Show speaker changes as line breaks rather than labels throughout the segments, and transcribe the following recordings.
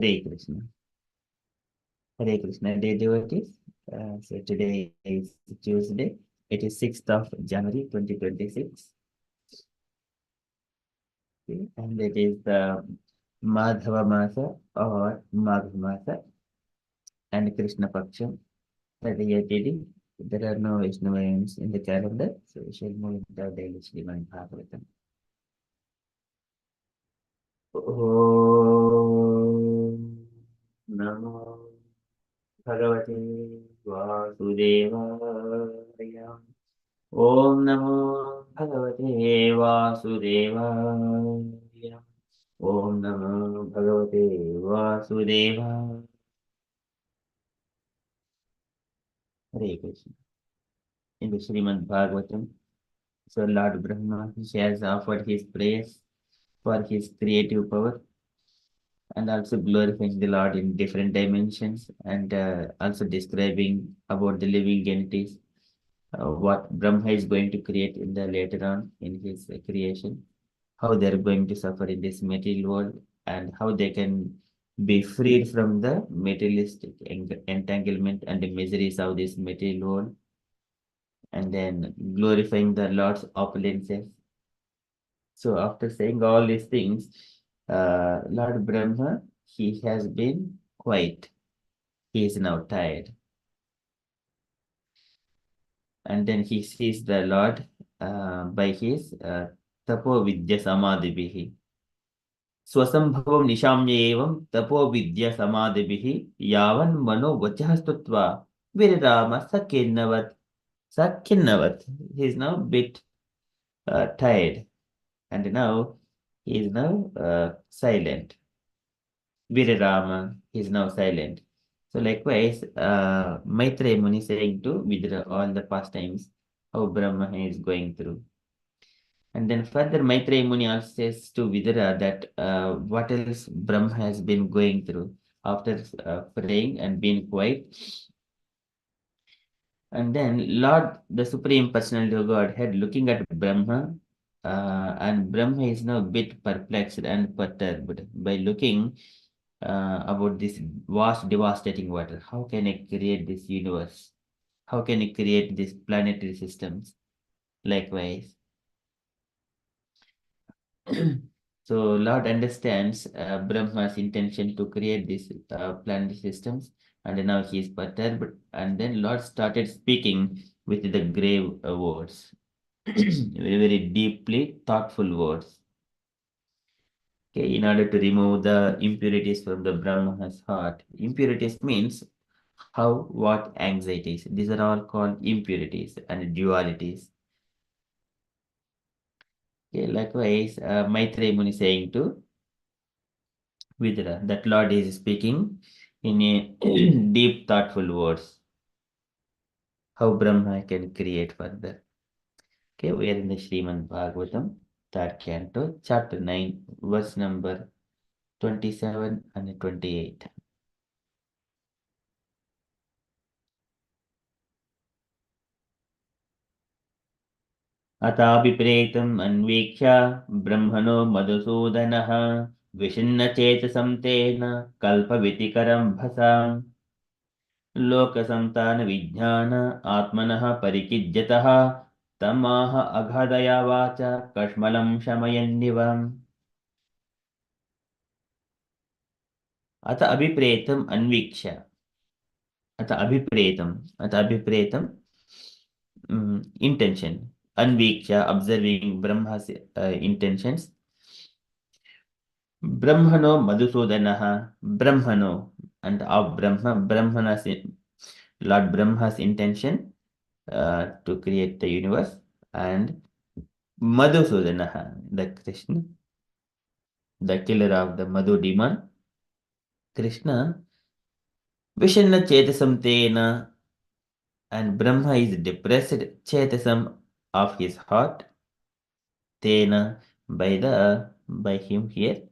Hare Krishna. Hare Krishna. Dear devotees, so today is Tuesday. It is 6th of January 2026. Okay, and it is the Madhava Masa or Magh Masa and Krishna Paksha that we are reading. There are no Vaishnavayans in the calendar, so we shall move into our daily Srimad Bhagavatam. Om Namo Bhagavate Vasudevaya. Om Namo Bhagavate Vasudevaya. Om Namo Bhagavate Vasudevaya. Hare Krishna. In the Srimad Bhagavatam, so Lord Brahma he has offered his praise for his creative power and also glorifying the Lord in different dimensions and also describing about the living entities, what Brahma is going to create in the later on in his creation, how they're going to suffer in this material world and how they can be freed from the materialistic entanglement and the miseries of this material world, and then glorifying the Lord's opulences. So after saying all these things, Lord Brahma, he has been quiet. He is now tired. And then he sees the Lord by his tapo vidya samadhibihi. Swasambhavam nishamya evam tapo vidya samadhibihi yavan mano vachah stutva virirama sakinavat. Sakinavat. He is now a bit tired. And now he is now silent. Virirama, he is now silent. So likewise, Maitreya Muni saying to Vidura all the pastimes how Brahma is going through. And then further Maitreya Muni also says to Vidura that what else Brahma has been going through after praying and being quiet. And then Lord, the Supreme Personality of Godhead, looking at Brahma, and Brahma is now a bit perplexed and perturbed by looking about this vast, devastating water. How can I create this universe? How can I create these planetary systems? Likewise. So Lord understands Brahma's intention to create these planetary systems, and now he is perturbed. And then Lord started speaking with the grave words, very, very deeply thoughtful words. Okay, in order to remove the impurities from the Brahma's heart. Impurities means how, what, anxieties. These are all called impurities and dualities. Okay, likewise, Maitreya Muni saying to Vidura that Lord is speaking in a deep, thoughtful words. How Brahma can create further. Okay, we are in the Srimad Bhagavatam, third canto, chapter 9, verse number 27 and 28. अताभिप्रेतम् अन्वीक्ष्य ब्रह्मणो मधुसूदनः विषण्णचेतसं तेन कल्पवितिकरं भसा लोकसन्तानविज्ञान आत्मनः परिकिज्यतः तमाह अगाधया वाचा कष्मलं शमयन्निव अथ अभिप्रेतम् अन्वीक्ष्य अथ अभिप्रेतम् intention anviksha observing Brahma's intentions. Brahmano Madhusudanaha, Brahmano, and of Brahmana's, Lord Brahma's intention to create the universe, and Madhusudanaha, the Krishna, the killer of the Madhu demon, Krishna, Vishanna Chetasam Tena, and Brahma is depressed Chetasam of his heart, Tena, by him here.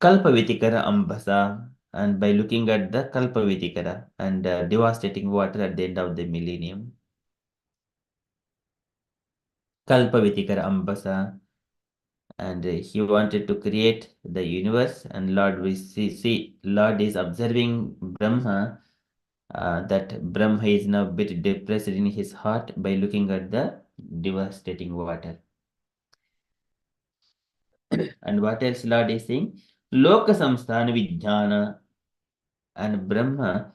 Kalpavitikara Ambasa, and by looking at the Kalpavitikara and devastating water at the end of the millennium. Kalpavitikara Ambasa, and he wanted to create the universe, and Lord is observing Brahma, that Brahma is now a bit depressed in his heart by looking at the devastating water. And what else Lord is saying? Loka samsthana vijnana. And Brahma,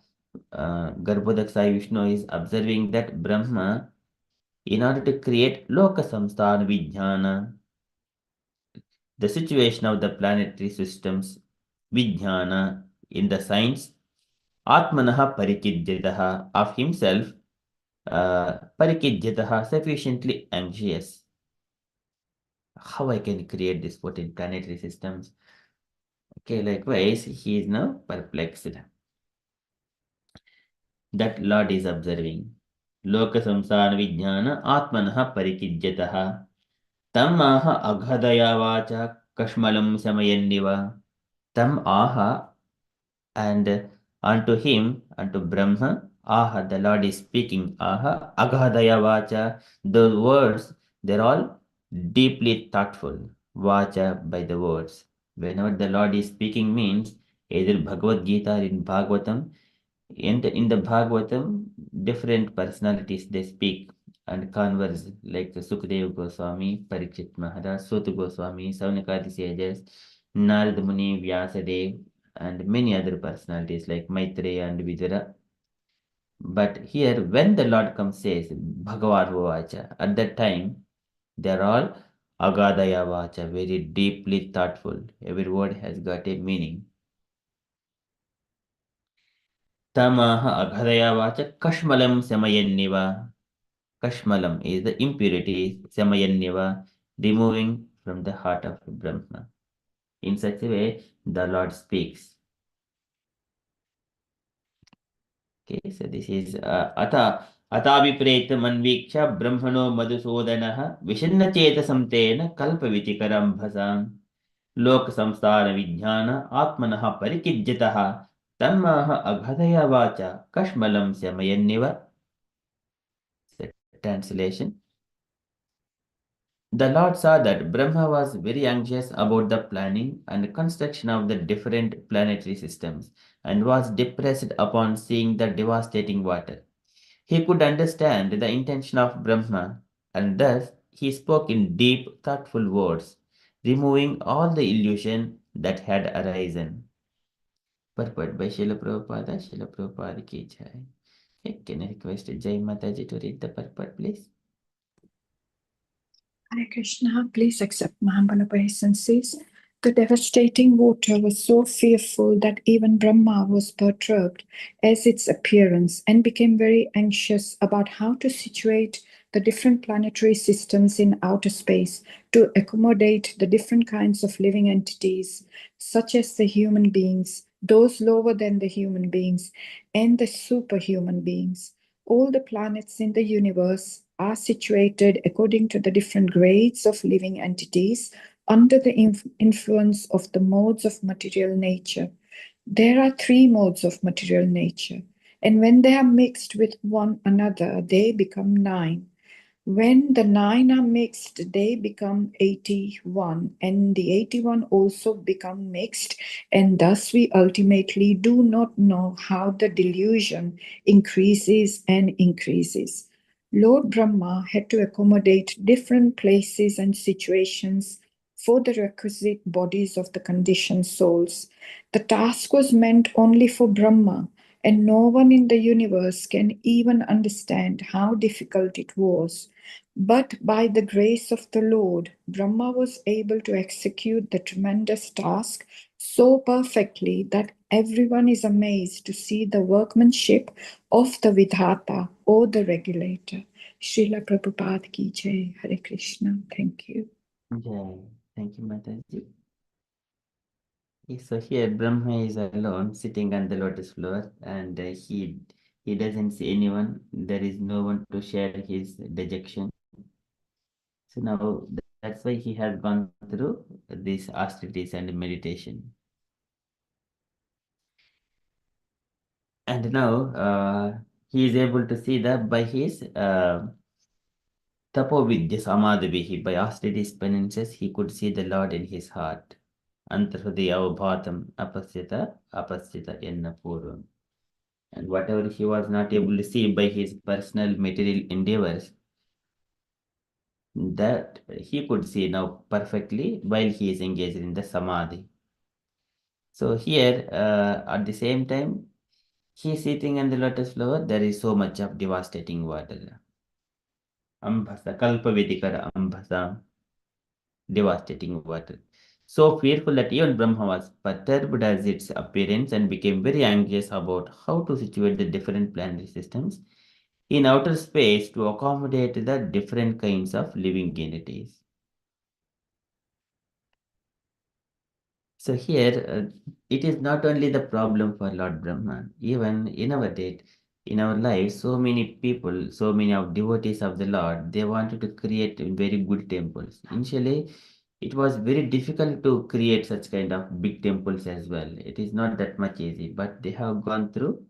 Garbhodaksa Vishnu is observing that Brahma, in order to create Loka samsthana vijnana, the situation of the planetary systems, vijnana, in the science, atmanaha parikijyataha, of himself, parikijyataha, sufficiently anxious. How I can create this 14 planetary systems? Okay, likewise, he is now perplexed. That Lord is observing. Loka samsara vijnana atmanaha parikijyataha tam aha aghadaya vacha kashmalam samayanniva. Tam aha, and unto him, unto Brahma, aha, the Lord is speaking. Aha aghadaya vacha. The words, they're all deeply thoughtful. Vacha, by the words. Whenever the Lord is speaking means either Bhagavad Gita or in Bhagavatam. In the Bhagavatam, different personalities they speak and converse, like Sukadeva Goswami, Parikshit Maharaj, Suta Goswami, Saunakadi sages, Narada Muni, Vyasadev, and many other personalities like Maitreya and Vidura. But here, when the Lord comes says Bhagavan Vacha, at that time they are all Agadaya Vacha, very deeply thoughtful. Every word has got a meaning. Tamaha aghadaya vacha kashmalam samayanniva. Kashmalam is the impurity, samayanniva, removing from the heart of Brahma. In such a way, the Lord speaks. Okay, so this is atavipretam anviksha brahmano madhusodanaha vishanna chetasam tena kalpavitikaram bhasam lok samsara vijnana atmanaha parikijyataha tammaha aghadaya vacha kashmalam samayanniva. Translation. The Lord saw that Brahma was very anxious about the planning and construction of the different planetary systems and was depressed upon seeing the devastating water. He could understand the intention of Brahma, and thus he spoke in deep, thoughtful words, removing all the illusion that had arisen. Purport by Srila Prabhupada. Srila Prabhupada ki jai. Okay, can I request Jai Mataji to read the purport, please?
Hare Krishna, please accept Mahabana obeisances. The devastating water was so fearful that even Brahma was perturbed as its appearance and became very anxious about how to situate the different planetary systems in outer space to accommodate the different kinds of living entities, such as the human beings, those lower than the human beings, and the superhuman beings. All the planets in the universe are situated according to the different grades of living entities under the influence of the modes of material nature. There are three modes of material nature, and when they are mixed with one another, they become nine. When the nine are mixed, they become 81, and the 81 also become mixed, and thus we ultimately do not know how the delusion increases and increases. Lord Brahma had to accommodate different places and situations for the requisite bodies of the conditioned souls. The task was meant only for Brahma, and no one in the universe can even understand how difficult it was. But by the grace of the Lord, Brahma was able to execute the tremendous task so perfectly that everyone is amazed to see the workmanship of the Vidhata or the regulator. Srila Prabhupada ki jai. Hare Krishna. Thank you.
Jai. Thank you, Mataji. So here Brahma is alone sitting on the lotus floor, and he doesn't see anyone. There is no one to share his dejection. So now that's why he has gone through this austerities and meditation. And now he is able to see that by his Tapovidya Samadhivihi, by austerities penances, he could see the Lord in his heart. Antarhridaya Bhatam Apasyata Yenna Purvam. And whatever he was not able to see by his personal material endeavors, that he could see now perfectly while he is engaged in the Samadhi. So here, at the same time, he is sitting on the lotus flower, there is so much of devastating water. Ambhasa, Kalpavedikara Ambhasa, devastating water. So fearful that even Brahma was perturbed as its appearance and became very anxious about how to situate the different planetary systems in outer space to accommodate the different kinds of living entities. So here, it is not only the problem for Lord Brahma, even in our date, in our lives, so many people, so many of devotees of the Lord, they wanted to create very good temples. Initially, it was very difficult to create such kind of big temples as well. It is not that much easy, but they have gone through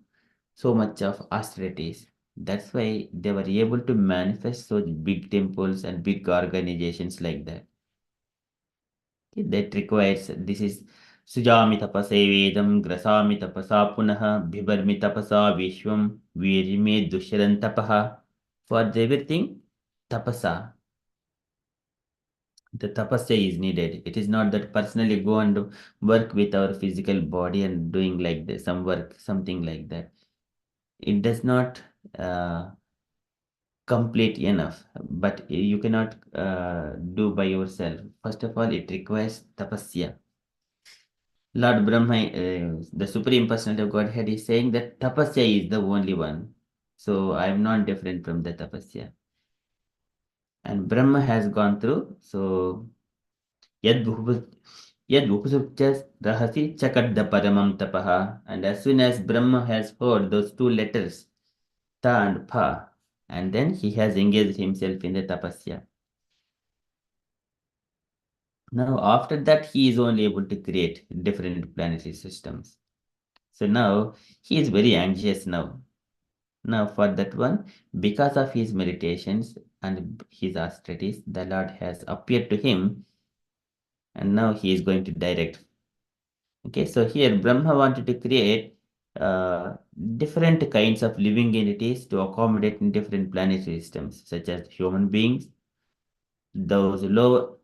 so much of austerities. That's why they were able to manifest such big temples and big organizations like that. That requires this is Sujami tapase vedam grasami tapasa punaha bhibarmi tapasa vishwam virime dushyaran tapaha. For everything, tapasa. The tapasya is needed. It is not that personally go and work with our physical body and doing like this, some work, something like that. It does not complete enough, but you cannot do by yourself. First of all, it requires tapasya. Lord Brahma, the Supreme Personality of Godhead, is saying that tapasya is the only one. So I am not different from the tapasya. And Brahma has gone through. So yad upasupcha rahasi chakadda paramam tapaha. And as soon as Brahma has heard those two letters, ta and pa, and then he has engaged himself in the tapasya. Now after that, he is only able to create different planetary systems. So now he is very anxious now. Now, for that one, because of his meditations and his austerities, the Lord has appeared to him, and now he is going to direct. Okay, so here Brahma wanted to create different kinds of living entities to accommodate in different planetary systems, such as human beings, those low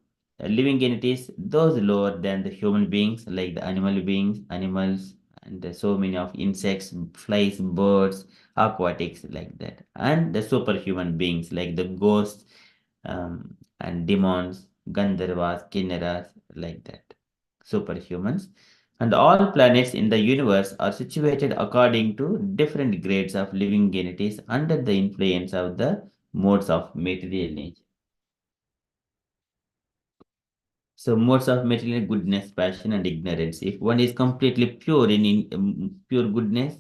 living entities, those lower than the human beings, like the animal beings, animals, and so many of insects, flies, birds, aquatics, like that, and the superhuman beings like the ghosts and demons, Gandharvas, Kinnaras, like that, superhumans. And all planets in the universe are situated according to different grades of living entities under the influence of the modes of material nature. So modes of material goodness, passion, and ignorance. If one is completely pure in pure goodness,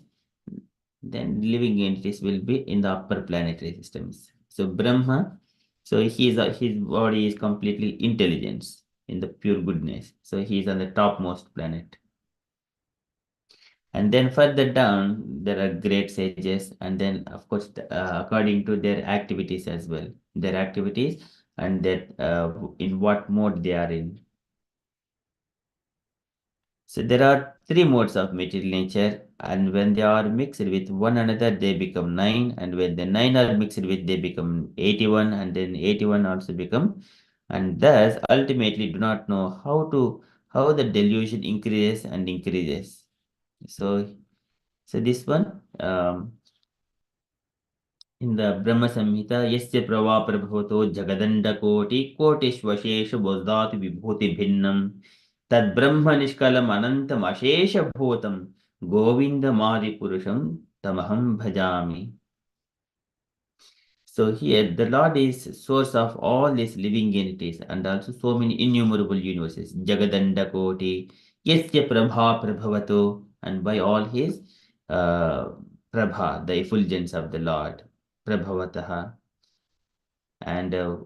then living entities will be in the upper planetary systems. So Brahma, so his body is completely intelligence in the pure goodness. So he is on the topmost planet. And then further down, there are great sages, and then of course, according to their activities as well, their activities and that in what mode they are in. So there are three modes of material nature, and when they are mixed with one another, they become nine, and when the nine are mixed with, they become 81, and then 81 also become, and thus ultimately do not know how the delusion increases and increases. So this one in the Brahma Samhita, yasya prava prabhuto jagadanda kotisvashesha bozdati vibhuti bhinnam tad brahma nishkalam anantam ashesha bhutam govinda madi purusham tamaham bhajami. So here the Lord is source of all these living entities and also so many innumerable universes. Jagadanda Koti, Yasya Prabha Prabhavato, and by all his uh, Prabha, the effulgence of the Lord, Prabhavataha, and uh,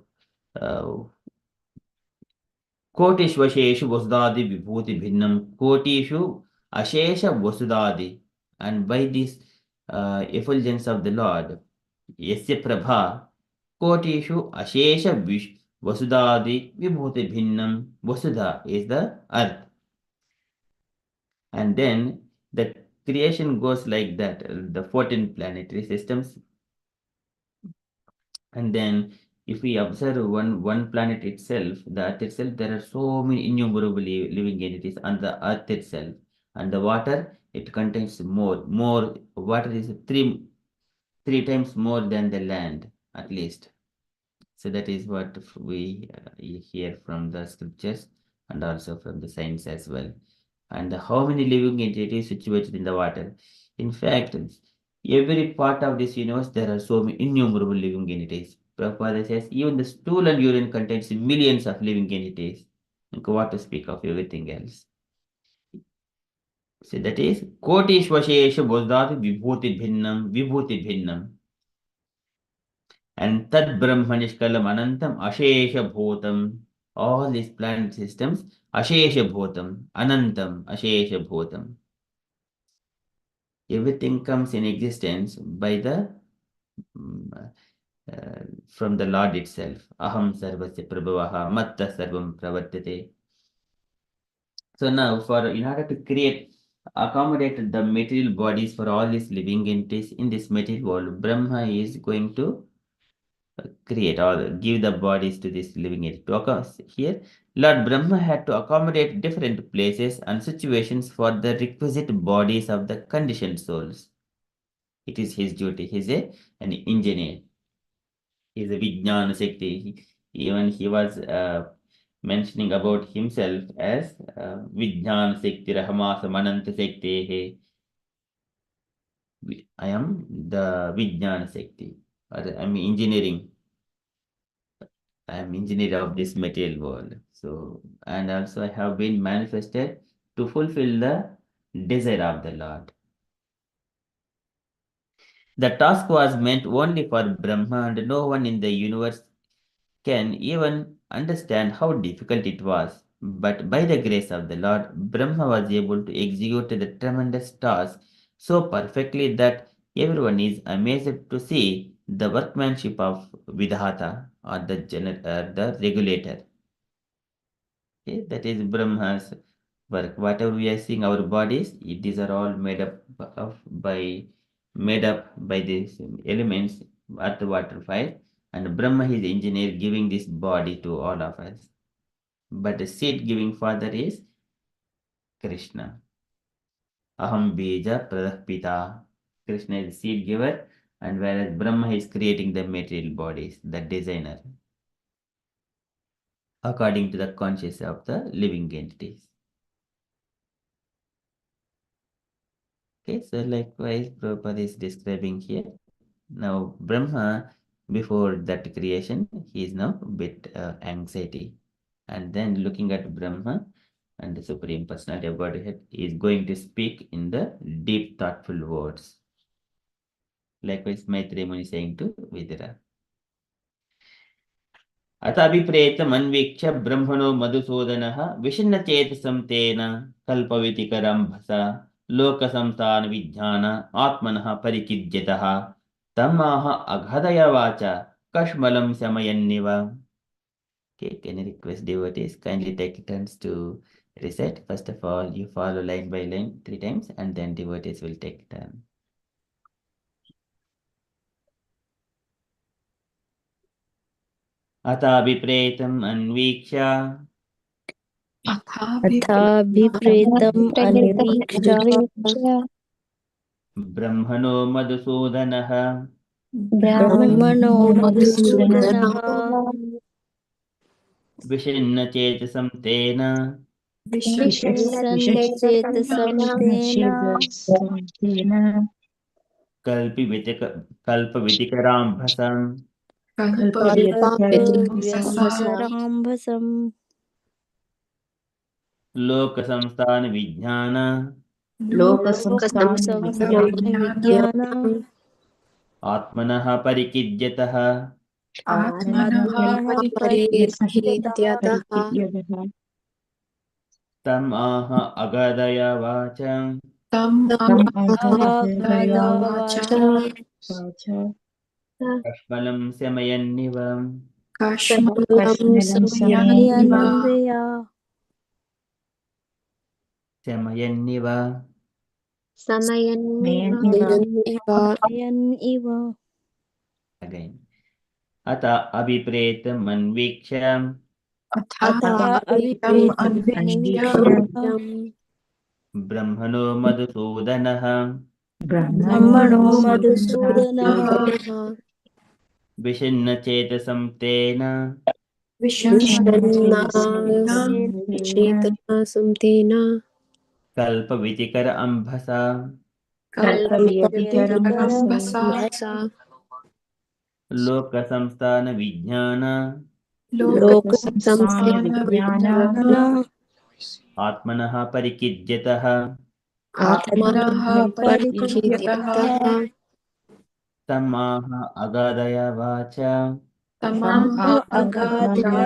Kotishvasheshu Vasudadi Vibhuti Bhinnam, Kotishu Ashesha Vasudadi, and by this effulgence of the Lord, Yasya Prabha, Kotishu Ashesha Vasudadi Vibhuti Bhinnam. Vasudha is the earth. And then the creation goes like that, the 14 planetary systems. And then if we observe one planet itself, the earth itself, there are so many innumerable living entities on the earth itself. And the water, it contains more water is three times more than the land, at least. So that is what we hear from the scriptures and also from the science as well. And how many living entities situated in the water? In fact, every part of this universe, there are so many innumerable living entities. Prabhupada says even the stool and urine contains millions of living entities. What to speak of everything else? So that is Kotishvashesha Bodhat Vibhuti Bhinnam. And Tad Brahmanishkalam Anantam Ashesha Bhutam. All these planet systems, Ashesha Bhutam, Anantam, Ashesha Bhutam. Everything comes in existence by the from the Lord itself. Aham sarvasya prabhavaha matta sarvam pravartate. So now, in order to accommodate the material bodies for all these living entities in this material world, Brahma is going to create or give the bodies to this living entity. Here, Lord Brahma had to accommodate different places and situations for the requisite bodies of the conditioned souls. It is his duty. He's an engineer. He's a Vijnana Shakti. Even he was mentioning about himself as Vijnana Shakti Rahamasa Mananta Shakti. I am the Vijnana Shakti. Or I'm engineering. I am engineer of this material world. So, and also I have been manifested to fulfill the desire of the Lord. The task was meant only for Brahma, and no one in the universe can even understand how difficult it was. But by the grace of the Lord, Brahma was able to execute the tremendous task so perfectly that everyone is amazed to see the workmanship of Vidhata or the regulator. Okay, that is Brahma's work. Whatever we are seeing, our bodies, these are all made up by these elements, earth, water, fire, and Brahma is the engineer giving this body to all of us. But the seed giving father is Krishna. Aham Bija Pradah Pita. Krishna is the seed giver, and whereas Brahma is creating the material bodies, the designer, according to the consciousness of the living entities. Okay, so likewise, Prabhupada is describing here. Now, Brahma, before that creation, he is now a bit anxiety. And then looking at Brahma and the Supreme Personality of Godhead, he is going to speak in the deep, thoughtful words. Likewise, Maitreya Muni saying to Vidura. अतभिप्रेतमन्वीक्ष्य ब्रह्मणो मधुसूदनः विषण्णचेतसं तेन कल्पवितिकरम्भसा लोकसंस्थानविज्ञान आत्मनः परिचिद्यतः तमाह अघदय वाचा कश्मलं शमयन्निव. Okay, can I request devotees kindly take turns to recite? First of all, you follow line by line 3 times and then devotees will take turn. अथाभिप्रेतम् अन्वीक्ष्य
अथाभिप्रेतम् अन्वीक्ष्य
ब्रह्मणो मधुसूदनः
ब्रह्मणो मधुसूदनः
विषण्णचेतसं तेन
विषण्णचेतसं तेन
कल्पवितिकराम्भसम्
कल्पव्यतिकराम्भसम्
लोकसंस्थानविज्ञान
लोकसंस्थानविज्ञान
आत्मनः परिकिद्यतः
आत्मनः परिकीर्त्यतः
तम् आह अगदय वाच
अगाधवाच
कष्मलं शमयन्निव
कष्मलं समयन्विया
शमयन्निव
समयन् इव
Again. अत अभिप्रेतमन्वीक्ष्य
अथा
अभिप्रेतम्
अन्विष्य
अन्वीक्ष्य
ब्रह्मणो मधुसूदनः
ब्रह्मणो मधुसूदनः
विषण्णचेतसं तेन
विषण्णाचेतसं
कल्पवितिकर अम्भसा
कल्पव्यतिकरम्भसा
लोकसंस्थानविज्ञान
लोकसंस्थानविज्ञान
आत्मनः परिकीर्यतः
आत्मनः परिकीर्यतः
तमाह अगाधय वाच
तमाह अगाधया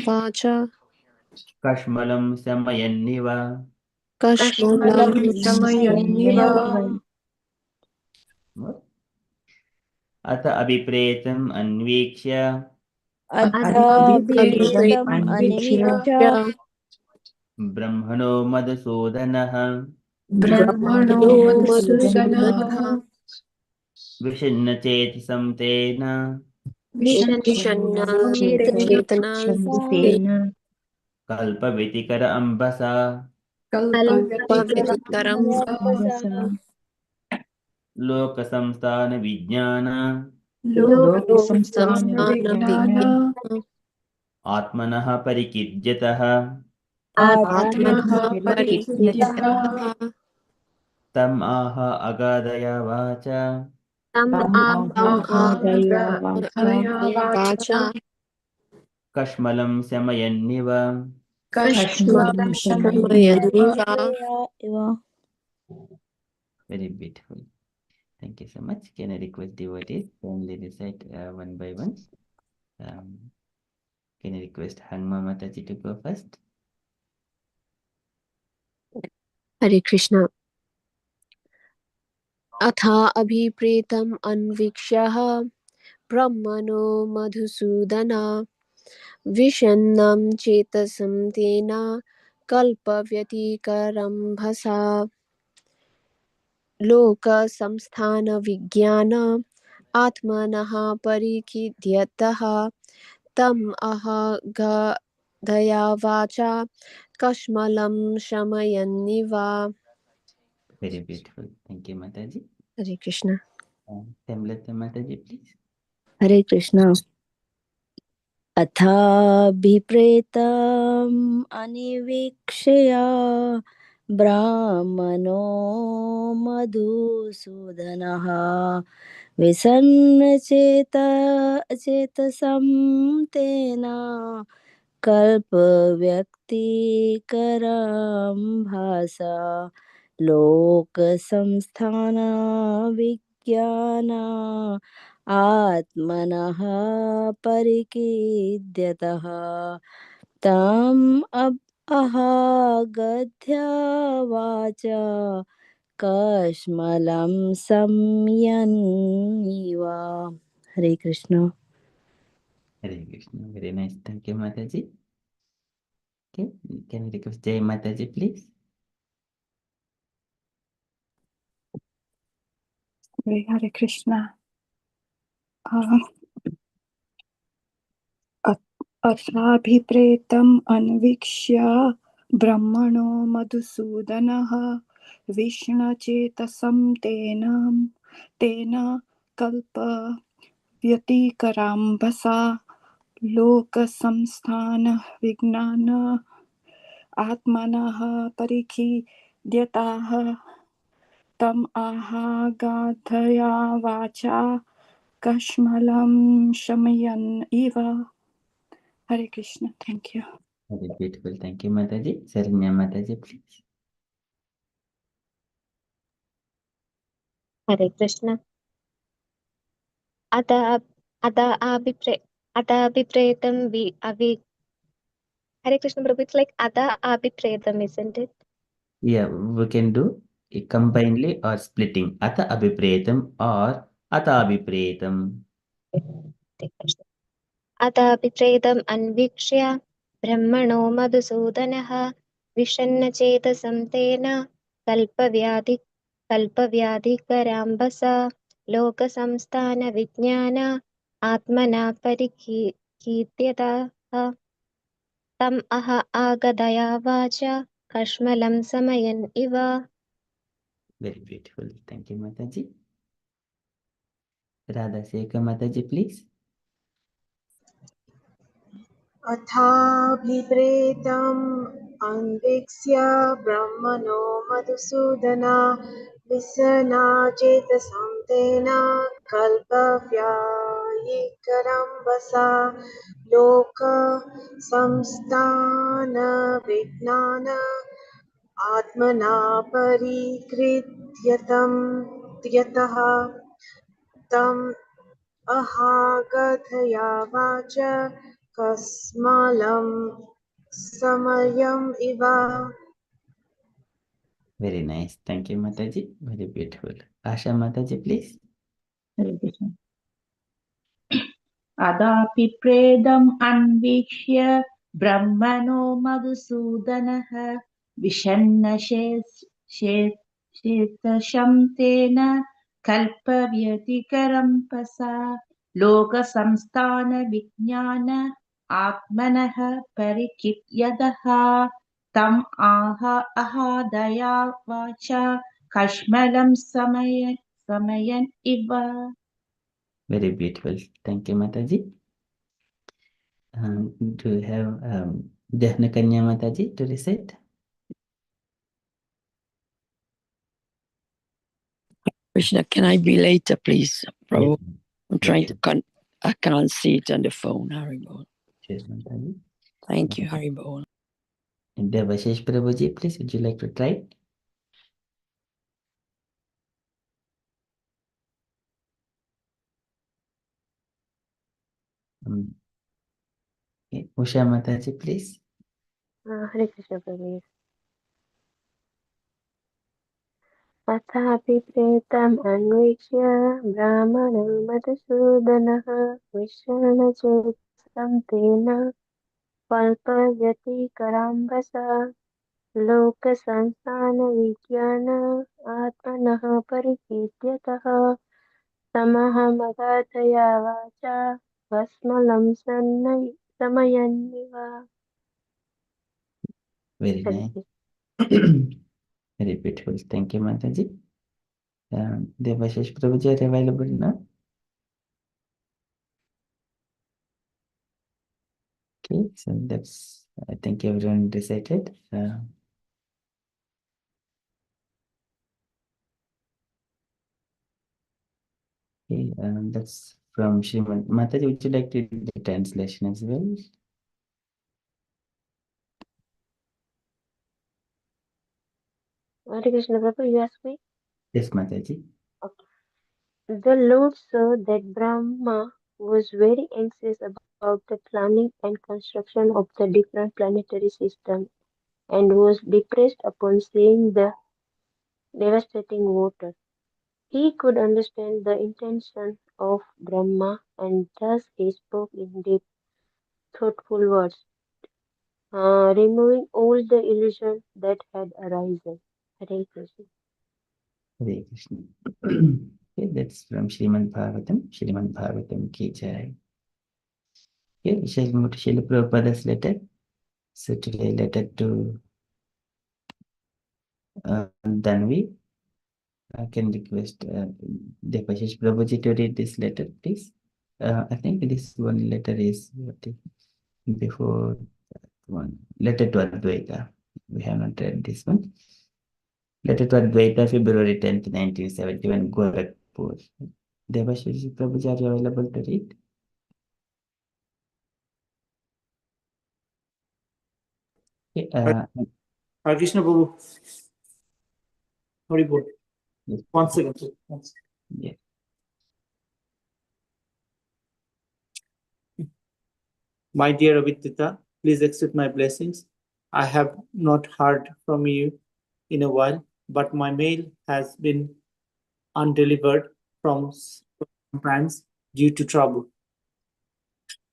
वाचा
कष्मलं शमयन्निव
कष्मलं शमयन्निव
अथ अभिप्रेतम् अन्वीक्ष्य
अथाभिप्रेतम् अन्वीक्ष्य
ब्रह्मणो मधुसूदनः
ब्रह्मणो मधुसूदनः
विषण्णचेतसं तेन
विषण्णाचेतसं
कल्पवितिकर अम्भसा
कल्पव्यतिकरम्भसा
लोकसंस्थानविज्ञान
लोकसंस्थानविज्ञान
आत्मनः परिकीर्यतः
आत्मनः परिकीर्यतः
तम् आह अगाधय वाच
अगाधया वाचा
कष्मलं शमयन्निव
कष्मलं शमयन्निव
इव
Very beautiful. Thank you so much. Can I request devotees kindly recite one by one? Can I request Hangma Mataji to go first?
हरे कृष्ण अथा अभिप्रेतम् अन्वीक्ष्य ब्रह्मणो मधुसूदना विषन्नं चेतसं तेन कल्पव्यतिकरम्भसा लोकसंस्थानविज्ञान आत्मनः परिकीर्यतः तम् अहगधया वाचा कष्मलं शमयन्निव.
Very beautiful. Thank you, Mataji.
Hare Krishna.
Temlata Mataji, please.
हरे कृष्ण अथाभिप्रेतम् अनिवीक्ष्य ब्राह्मणो मधुसूदनः चेतसं तेन कल्पव्यक्तिकरं भासा लोकसंस्थानविज्ञान आत्मनः परिकीर्यतः तम् अहगध्य वाचा कष्मलं संयन्निव. हरे Krishna.
Hare Krishna. Very nice. Thank you, Mataji. Okay. Can I request Jai Mataji, please?
Hare Krishna. अथाभिप्रेतम् अन्वीक्ष्य ब्रह्मणो मधुसूदनः विष्णचेतसं तेन कल्पव्यतिकराम्भसा लोकसंस्थानविज्ञान आत्मनः परिकीर्यतः तम् आहागाधया वाचा कष्मलं शमयन् इव. Hare Krishna. Thank you.
Very beautiful. Thank you, Mataji. Saranya Mataji, please.
हरे कृष्ण अत अभिप्रेतम Hare Krishna Prabhu, it's like Ada Abhipretam, isn't it?
Yeah, we can do it combinedly or splitting. Atha Abhipretam or अताभिप्रेतम्
अताभिप्रेतम् अन्वीक्ष्य ब्रह्मणो मधुसूदनः विषण्णचेतसं तेन कल्पव्याधिकराम्बसा लोकसंस्थानविज्ञान आत्मना परिकीर्त्यतः तम् आगदया वाचा कश्मलं समयन् इव.
Very beautiful. Thank you, Mataji. Radha Shekhar Mataji, please.
अथाभिप्रेतम् अन्वीक्ष्य ब्रह्मणो मधुसूदना विसनाचेतसं तेन कल्पव्यायिकरं वसा लोकसंस्थानविज्ञान आत्मना परिकृत्यतं त्यतः तम् अहागधया वाच कस्मालं समयम् इव.
Very nice. Thank you, Mataji. Very beautiful. Asha Mataji, please.
Hare Krishna. अदापि प्रेदम् अन्वीक्ष्य ब्रह्मणो मधुसूदनः विषण्णशेषं तेन कल्पव्यतिकरं पसा लोकसंस्थानविज्ञान आत्मनः परिकित्यतः तम् अहादया वाचा कश्मलं समयन् इव.
Very beautiful. Thank you, Mataji. Do you have Jahna Kanya Mataji to recite?
Krishna, can I be later, please? Prabhu?
Yes.
I'm trying to I can't see it on the phone, Haribol.
Yes, Mataji.
Thank you, Haribol.
And Devashish Prabhuji, please, would you like to try? Okay. Usha Mataji, please.
Hare Krishna Prabhu. अथापि प्रेतम् अन्वीक्ष्य ब्राह्मणं मधुसूदनः विषण्णचेतसं तेन कल्पयतिकराम्बसा लोकसंस्थानविज्ञान आत्मनः परिकीर्त्यतः तमहमगाधया वाचा भस्मलं समयन्निव.
Very nice. Very beautiful. Thank you, Mataji. Devashish Prabhuji are available now. Okay, so that's, I think everyone recited. Okay, that's from Srimad. Mataji, would you like to read the translation as well?
Hare Krishna Prabhu, you ask me?
Yes, Mataji.
Okay. The Lord saw that Brahma was very anxious about the planning and construction of the different planetary systems and was depressed upon seeing the devastating water. He could understand the intention of Brahma and thus he spoke in deep, thoughtful words, removing all the illusion that had arisen. Hare Krishna.
Hare Krishna. Okay, that's from Srimad Bhagavatam. Srimad Bhagavatam ki jai. Okay, we shall move to Srila Prabhupada's letter. So today letter to Danvi. I can request Devashish Prabhuji to read this letter, please. I think this one letter is before one. Letter to Advaita. We have not read this one. Letter to Advaita, February 10th, 1971, Gorakhpur. Devashish Prabhuji, are you available to read? Okay,
Hare Krishna Prabhu. Haribol.
yes.
One second.
Yeah.
My dear Avidita, please accept my blessings. I have not heard from you in a while, but my mail has been undelivered from sometimes due to trouble.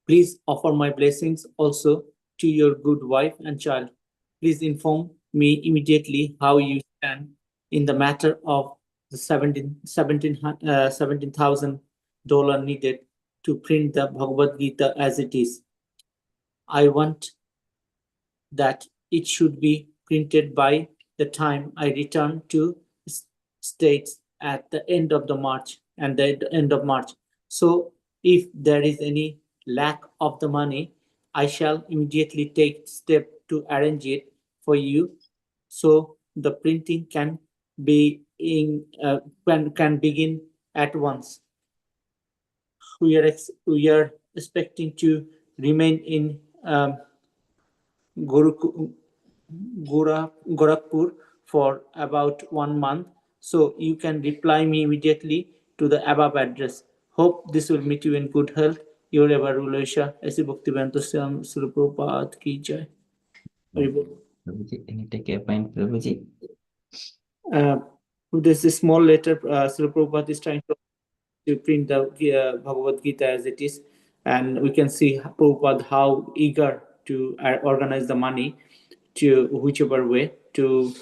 Please offer my blessings also to your good wife and child. Please inform me immediately how you stand in the matter of the $17,000 needed to print the Bhagavad Gita as it is. I want that it should be printed by the time I return to States at the end of the March and the end of March. So if there is any lack of the money, I shall immediately take step to arrange it for you, so the printing can be can begin at once. We are expecting to remain in Gorakhpur for about 1 month. So you can reply me immediately to the above address. Hope this will meet you in good health. Your ever Rulisha, Esi Bhaktivedanta Swami Srila Prabhupada Ki Jai.
Prabhuji, can you take a point, Prabhuji?
There's a small letter. Srila Prabhupada is trying to print the Bhagavad Gita as it is, and we can see Prabhupada how eager to organize the money to whichever way to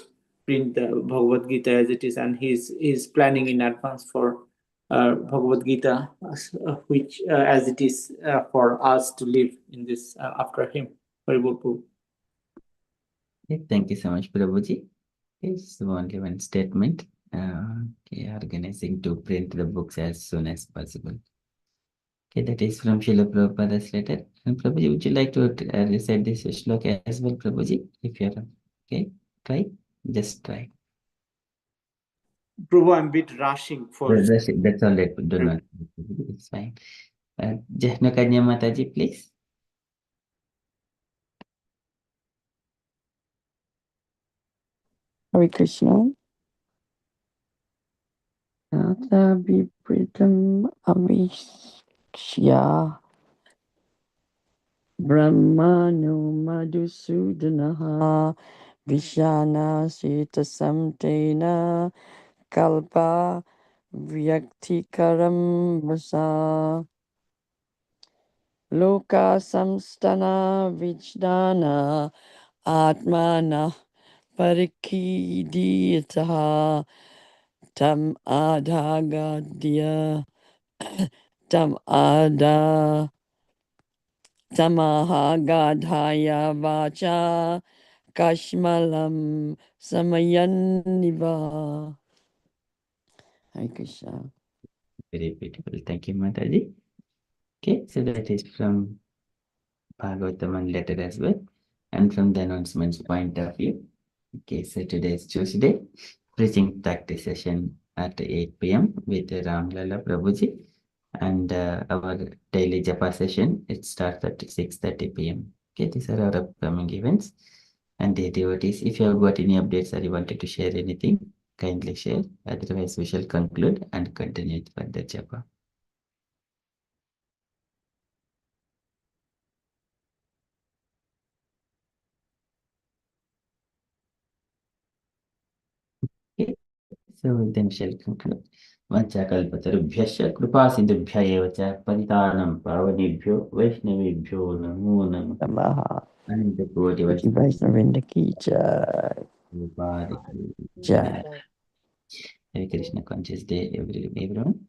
print the Bhagavad Gita as it is, and he's planning in advance for Bhagavad Gita, which as it is for us to live in this after him. Very good.
Okay, thank you so much, Prabhuji. It's only one statement. Organizing to print the books as soon as possible. Okay, that is from Srila Prabhupada's letter. And Prabhuji, would you like to recite this shloka as well, Prabhuji? If you're okay, try. Just try.
Prabhu, I'm a bit rushing for.
That's all. Do not. It's fine. Jahnakanya Mataji, please.
Hare Krishna. Tata Vipritam Avishya Brahmano Madhusudanaha Vishana Sita Samtena Kalpa Vyaktikaram Vasa Loka Samstana Vijdana Atmana Parikidiyataha Tam Adhagadya Tam Tamahagadhaya Vacha Kashmalam Samayaniva. Hare Krishna.
Very beautiful. Thank you, Mataji. Okay, so that is from Bhagavatam letter as well, and from the announcements point of view. Okay, so today is Tuesday, preaching practice session at 8 p.m. with Ram Lala Prabhuji, and our daily japa session, it starts at 6:30 p.m. Okay, these are our upcoming events. And the devotees, if you have got any updates or you wanted to share anything, kindly share. Otherwise, we shall conclude and continue with the japa. Okay, so then we shall conclude. Vanchakalpatarubhyasya kripa sindhubhya eva cha paritanam pavanebhyo vaishnavebhyo namo namo.
Namaha.
Ananta Koti
Vaishnavinda Ki Jai.
Vaishnava.
Jai.
Hare Krishna, conscious day, everyone.